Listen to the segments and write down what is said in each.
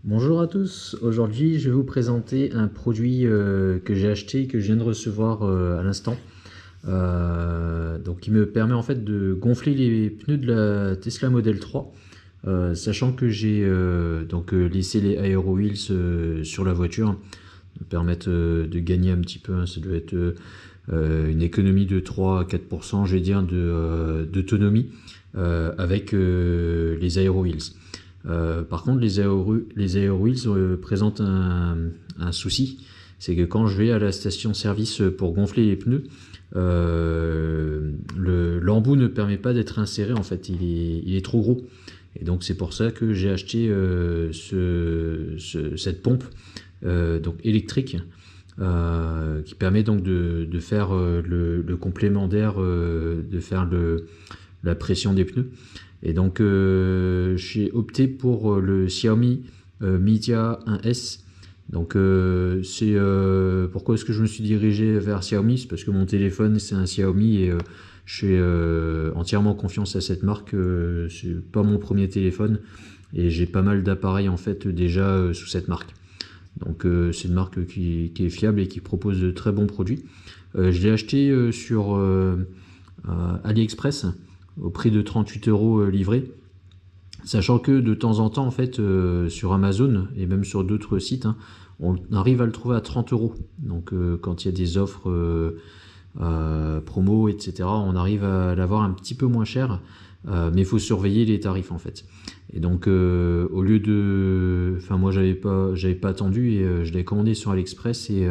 Bonjour à tous, aujourd'hui je vais vous présenter un produit que j'ai acheté, que je viens de recevoir à l'instant. Donc il me permet en fait de gonfler les pneus de la Tesla Model 3, sachant que j'ai laissé les Aero Wheels sur la voiture, me permettre de gagner un petit peu, hein. Ça doit être une économie de 3 à 4%, je vais dire, d'autonomie avec les Aero Wheels. Par contre, les Aero Wheels présentent un souci, c'est que quand je vais à la station-service pour gonfler les pneus, l'embout ne permet pas d'être inséré, en fait, il est trop gros. Et donc c'est pour ça que j'ai acheté cette pompe donc électrique qui permet donc de faire le complément d'air, de faire la pression des pneus. Et donc j'ai opté pour le Xiaomi Midea 1S. Donc pourquoi est-ce que je me suis dirigé vers Xiaomi? C'est parce que mon téléphone c'est un Xiaomi et je fais entièrement confiance à cette marque. C'est pas mon premier téléphone et j'ai pas mal d'appareils en fait déjà sous cette marque. Donc c'est une marque qui est fiable et qui propose de très bons produits. Je l'ai acheté sur AliExpress au prix de 38 € livré, sachant que de temps en temps en fait sur Amazon et même sur d'autres sites, hein, on arrive à le trouver à 30 €. Donc quand il y a des offres promo, etc., on arrive à l'avoir un petit peu moins cher, mais il faut surveiller les tarifs en fait. Et donc au lieu de, enfin moi j'avais pas attendu et je l'ai commandé sur AliExpress et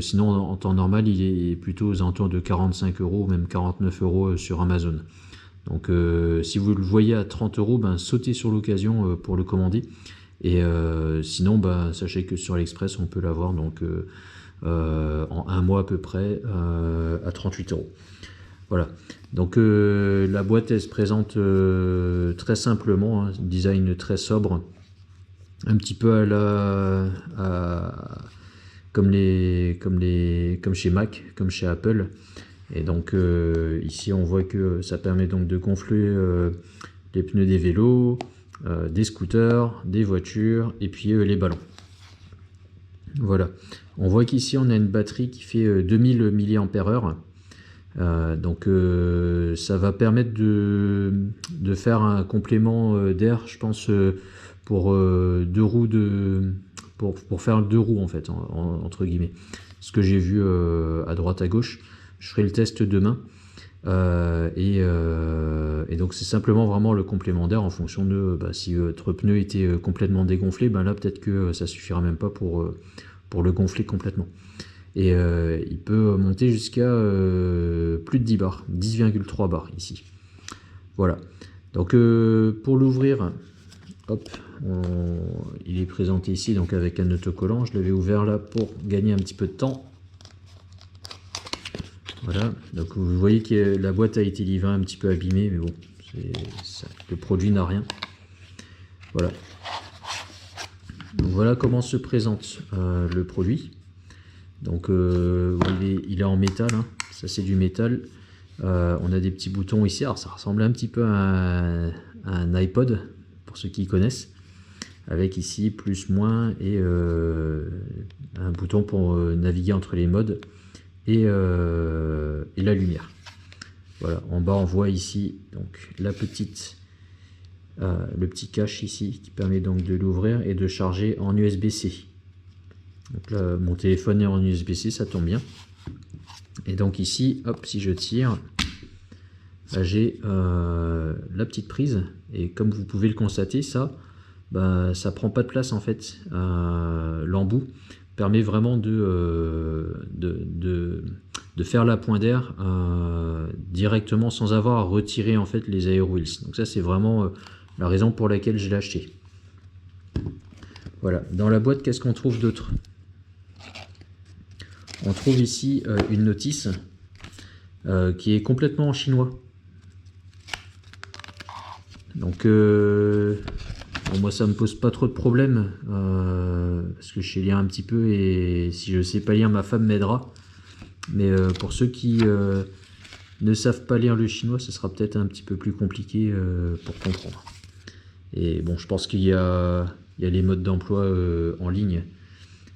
sinon en temps normal il est plutôt aux alentours de 45 €, même 49 € sur Amazon. Donc si vous le voyez à 30 €, ben, sautez sur l'occasion pour le commander. Et sinon ben, sachez que sur AliExpress on peut l'avoir donc en un mois à peu près à 38 €. Voilà, donc la boîte elle se présente très simplement, hein, design très sobre, un petit peu comme chez Mac, comme chez Apple. Et donc ici on voit que ça permet donc de gonfler les pneus des vélos, des scooters, des voitures et puis les ballons. Voilà, on voit qu'ici on a une batterie qui fait 2000 mAh. Donc ça va permettre de faire un complément d'air, je pense, pour deux roues pour faire deux roues en fait, entre guillemets. Ce que j'ai vu à droite à gauche, je ferai le test demain. Et donc c'est simplement vraiment le complément d'air en fonction de si votre pneu était complètement dégonflé, ben là peut-être que ça suffira même pas pour le gonfler complètement. Et il peut monter jusqu'à plus de 10 bars, 10,3 bars ici. Voilà. Donc pour l'ouvrir, hop, il est présenté ici donc avec un autocollant. Je l'avais ouvert là pour gagner un petit peu de temps. Voilà. Donc vous voyez que la boîte a été livrée un petit peu abîmée, mais bon, le produit n'a rien. Voilà. Donc voilà comment se présente le produit. Donc il est en métal, hein. Ça c'est du métal. On a des petits boutons ici, alors ça ressemble un petit peu à un iPod pour ceux qui connaissent, avec ici plus, moins et un bouton pour naviguer entre les modes et la lumière. Voilà, en bas on voit ici donc le petit cache ici qui permet donc de l'ouvrir et de charger en USB-C. Donc là, mon téléphone est en USB-C, ça tombe bien. Et donc ici, hop, si je tire, j'ai la petite prise. Et comme vous pouvez le constater, ça prend pas de place en fait. L'embout permet vraiment de faire la pointe d'air directement sans avoir à retirer en fait les Aero Wheels. Donc ça c'est vraiment la raison pour laquelle je l'ai acheté. Voilà, dans la boîte, qu'est-ce qu'on trouve d'autre? On trouve ici une notice qui est complètement en chinois. Donc bon, moi ça me pose pas trop de problème parce que je sais lire un petit peu et si je sais pas lire, ma femme m'aidera. Mais pour ceux qui ne savent pas lire le chinois, ce sera peut-être un petit peu plus compliqué pour comprendre. Et bon, je pense qu'il y a il y a les modes d'emploi en ligne.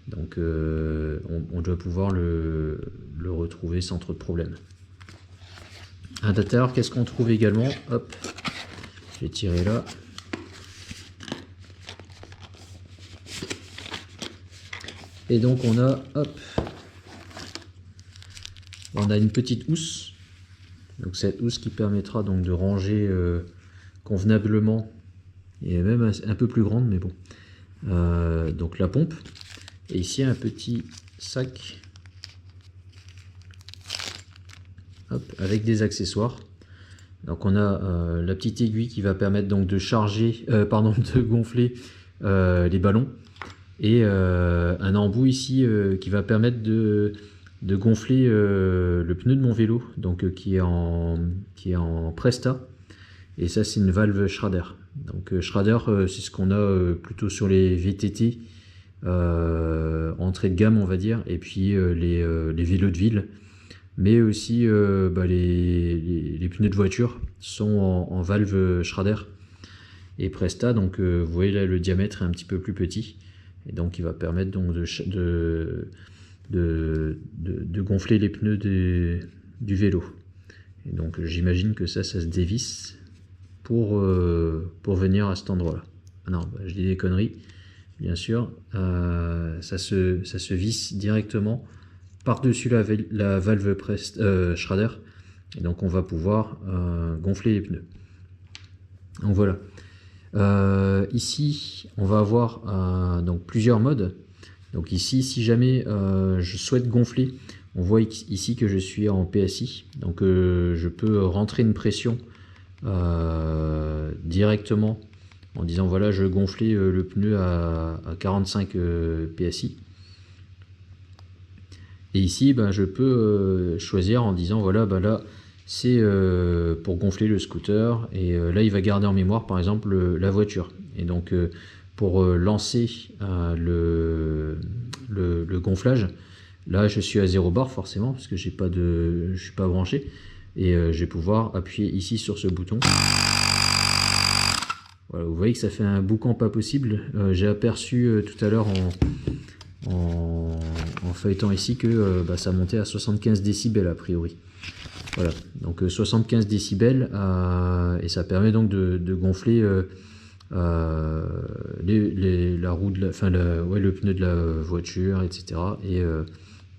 Donc on doit pouvoir le retrouver sans trop de problèmes. À l'intérieur, qu'est-ce qu'on trouve également? Hop, je vais tirer là. Et donc on a, hop, on a une petite housse. Donc cette housse qui permettra donc de ranger convenablement, et même un peu plus grande, mais bon. Donc la pompe. Et ici un petit sac, hop, avec des accessoires. Donc on a la petite aiguille qui va permettre donc de charger, de gonfler les ballons, et un embout ici qui va permettre de gonfler le pneu de mon vélo, donc qui est en Presta, et ça c'est une valve Schrader. Donc Schrader, c'est ce qu'on a plutôt sur les VTT, entrée de gamme on va dire, et puis les vélos de ville, mais aussi les pneus de voiture sont en valve Schrader et Presta. Donc vous voyez là, le diamètre est un petit peu plus petit, et donc il va permettre donc de gonfler les pneus du vélo. Et donc j'imagine que ça se dévisse pour venir à cet endroit là. Ah non, je dis des conneries, bien sûr. Ça se visse directement par-dessus la valve Schrader, et donc on va pouvoir gonfler les pneus. Donc voilà. Ici on va avoir donc plusieurs modes. Donc ici, si jamais je souhaite gonfler, on voit ici que je suis en PSI, donc je peux rentrer une pression directement en disant voilà, je gonflais le pneu à 45 PSI. Et ici, je peux choisir en disant voilà, là c'est pour gonfler le scooter, et là il va garder en mémoire par exemple la voiture. Et donc pour lancer le gonflage, là je suis à 0 bar forcément parce que je suis pas branché, et je vais pouvoir appuyer ici sur ce bouton. Voilà, vous voyez que ça fait un boucan pas possible. J'ai aperçu tout à l'heure en feuilletant ici que ça montait à 75 décibels a priori. Voilà, donc 75 décibels, et ça permet donc de gonfler la roue le pneu de la voiture, etc.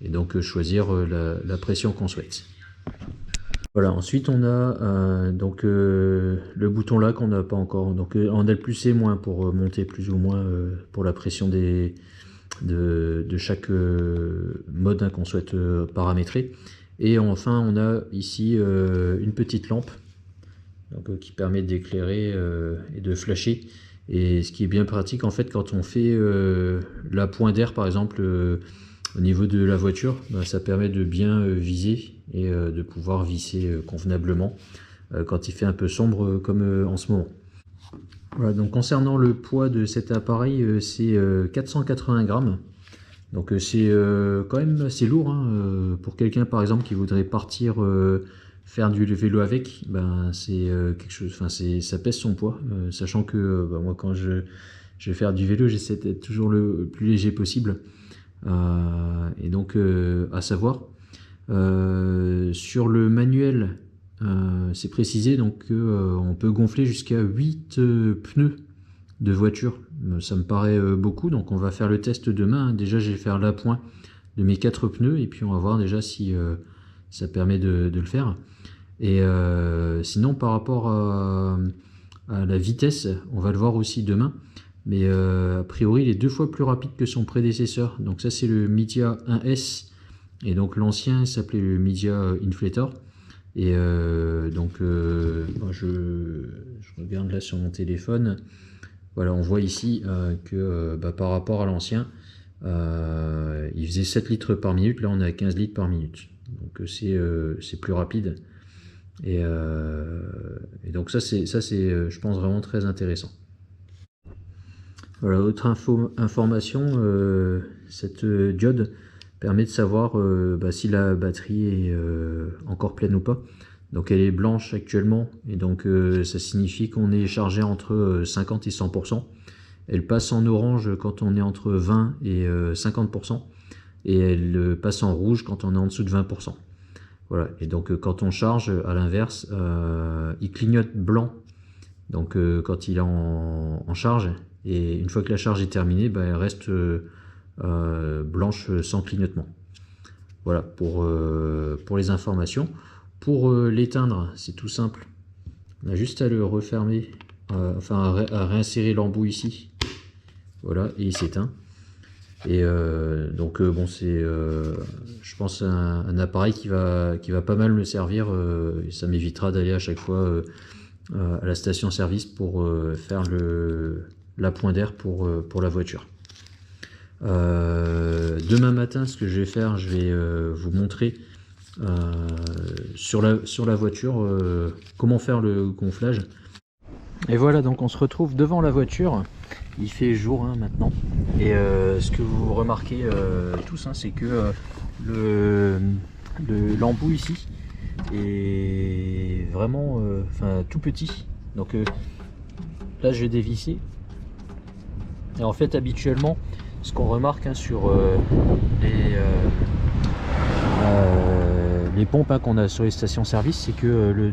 Et donc choisir la pression qu'on souhaite. Voilà, ensuite on a le bouton là qu'on n'a pas encore. Donc on a le plus et moins pour monter plus ou moins pour la pression de chaque mode qu'on souhaite paramétrer. Et enfin on a ici une petite lampe donc, qui permet d'éclairer et de flasher. Et ce qui est bien pratique en fait quand on fait la pointe d'air par exemple au niveau de la voiture, ça permet de bien viser et de pouvoir visser convenablement quand il fait un peu sombre comme en ce moment. Voilà, donc concernant le poids de cet appareil, c'est 480 grammes. Donc c'est quand même assez lourd hein, pour quelqu'un par exemple qui voudrait partir faire du vélo avec, c'est quelque chose, ça pèse son poids, sachant que moi quand je vais faire du vélo, j'essaie d'être toujours le plus léger possible. Et donc à savoir sur le manuel, c'est précisé donc on peut gonfler jusqu'à 8 pneus de voiture. Ça me paraît beaucoup, donc on va faire le test demain. Déjà je vais faire l'appoint de mes 4 pneus et puis on va voir déjà si ça permet de le faire. Et sinon par rapport à la vitesse, on va le voir aussi demain, mais a priori il est 2 fois plus rapide que son prédécesseur. Donc ça c'est le Midia 1S, et donc l'ancien s'appelait le Midia Inflator. Et je regarde là sur mon téléphone, voilà, on voit ici que par rapport à l'ancien, il faisait 7 litres par minute, là on est à 15 litres par minute, donc c'est plus rapide. Et donc ça c'est je pense vraiment très intéressant. Voilà, autre information, cette diode permet de savoir si la batterie est encore pleine ou pas. Donc elle est blanche actuellement, et donc ça signifie qu'on est chargé entre 50 et 100%. Elle passe en orange quand on est entre 20 et 50%, et elle passe en rouge quand on est en dessous de 20%. Voilà, et donc quand on charge, à l'inverse, il clignote blanc, donc quand il est en charge, et une fois que la charge est terminée, elle reste blanche sans clignotement. Voilà pour les informations. Pour l'éteindre, c'est tout simple. On a juste à le refermer, enfin à réinsérer l'embout ici. Voilà, et il s'éteint. Et donc bon, c'est je pense un appareil qui va pas mal me servir, et ça m'évitera d'aller à chaque fois à la station service pour faire la point d'air pour la voiture. Demain matin, ce que je vais faire, je vais vous montrer sur la voiture comment faire le gonflage. Et voilà, donc on se retrouve devant la voiture. Il fait jour maintenant, et ce que vous remarquez tous, c'est que l'embout ici est vraiment tout petit. Donc là je vais dévisser, et en fait habituellement ce qu'on remarque sur les pompes qu'on a sur les stations service, c'est que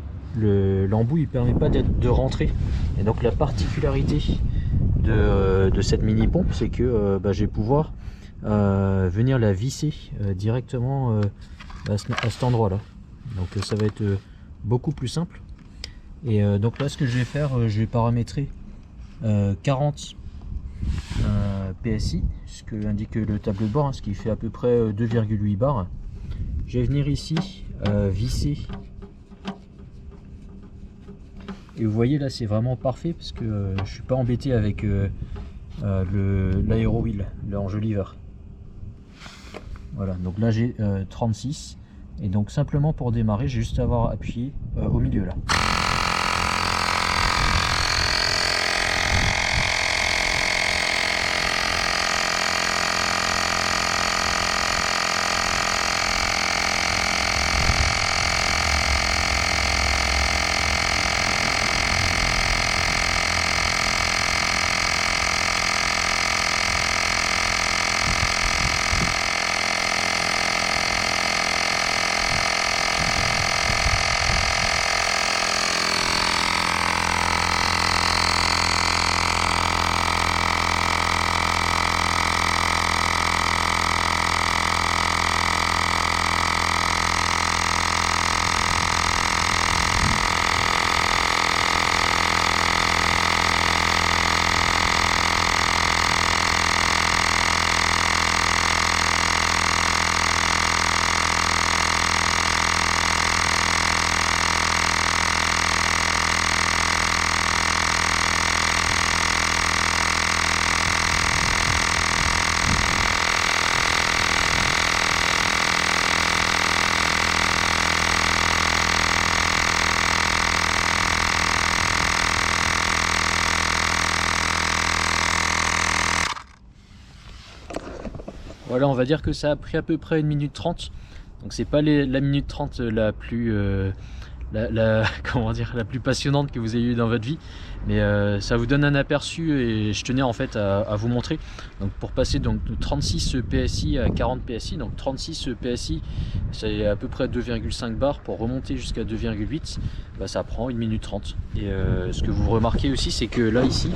l'embout il permet pas de rentrer, et donc la particularité de cette mini pompe, c'est que je vais pouvoir venir la visser directement à cet endroit là, donc ça va être beaucoup plus simple. Et donc là ce que je vais faire, je vais paramétrer 40 PSI, ce que indique le tableau de bord, ce qui fait à peu près 2,8 bars. Je vais venir ici visser, et vous voyez là c'est vraiment parfait parce que je suis pas embêté avec l'aéro wheel, l'enjoliveur. Voilà, donc là j'ai 36, et donc simplement pour démarrer j'ai juste à avoir appuyé au milieu là. Voilà, on va dire que ça a pris à peu près 1 minute 30. Donc c'est pas la minute 30 la plus comment dire, la plus passionnante que vous ayez eu dans votre vie, mais ça vous donne un aperçu, et je tenais en fait à vous montrer. Donc pour passer donc de 36 PSI à 40 PSI, donc 36 PSI c'est à peu près 2,5 bars, pour remonter jusqu'à 2,8 ça prend 1 minute 30. Et ce que vous remarquez aussi, c'est que là ici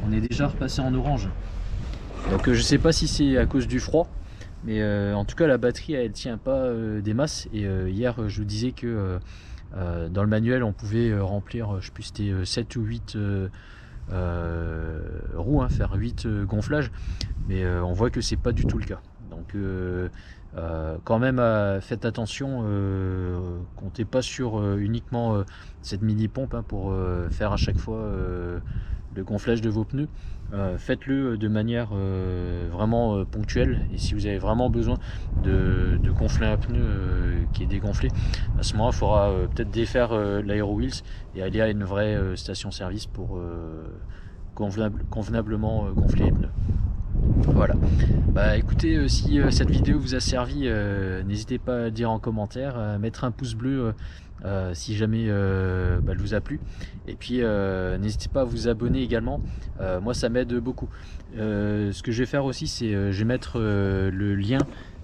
on est déjà repassé en orange. Donc je sais pas si c'est à cause du froid, mais en tout cas la batterie elle tient pas des masses. Et hier je vous disais que dans le manuel on pouvait remplir, je sais plus, c'était 7 ou 8 roues, faire 8 gonflages, mais on voit que c'est pas du tout le cas. Donc quand même faites attention, comptez pas sur uniquement cette mini pompe pour faire à chaque fois le gonflage de vos pneus. Faites-le de manière vraiment ponctuelle, et si vous avez vraiment besoin de gonfler un pneu qui est dégonflé, à ce moment il faudra peut-être défaire l'aéro wheels et aller à une vraie station service pour convenablement gonfler les pneus. Voilà. Bah écoutez, si cette vidéo vous a servi, n'hésitez pas à le dire en commentaire, à mettre un pouce bleu si jamais elle vous a plu. Et puis n'hésitez pas à vous abonner également, moi ça m'aide beaucoup. Ce que je vais faire aussi, c'est je vais mettre le lien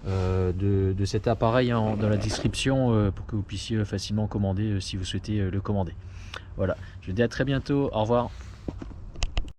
de cet appareil dans la description pour que vous puissiez facilement commander si vous souhaitez le commander. Voilà, je vous dis à très bientôt, au revoir.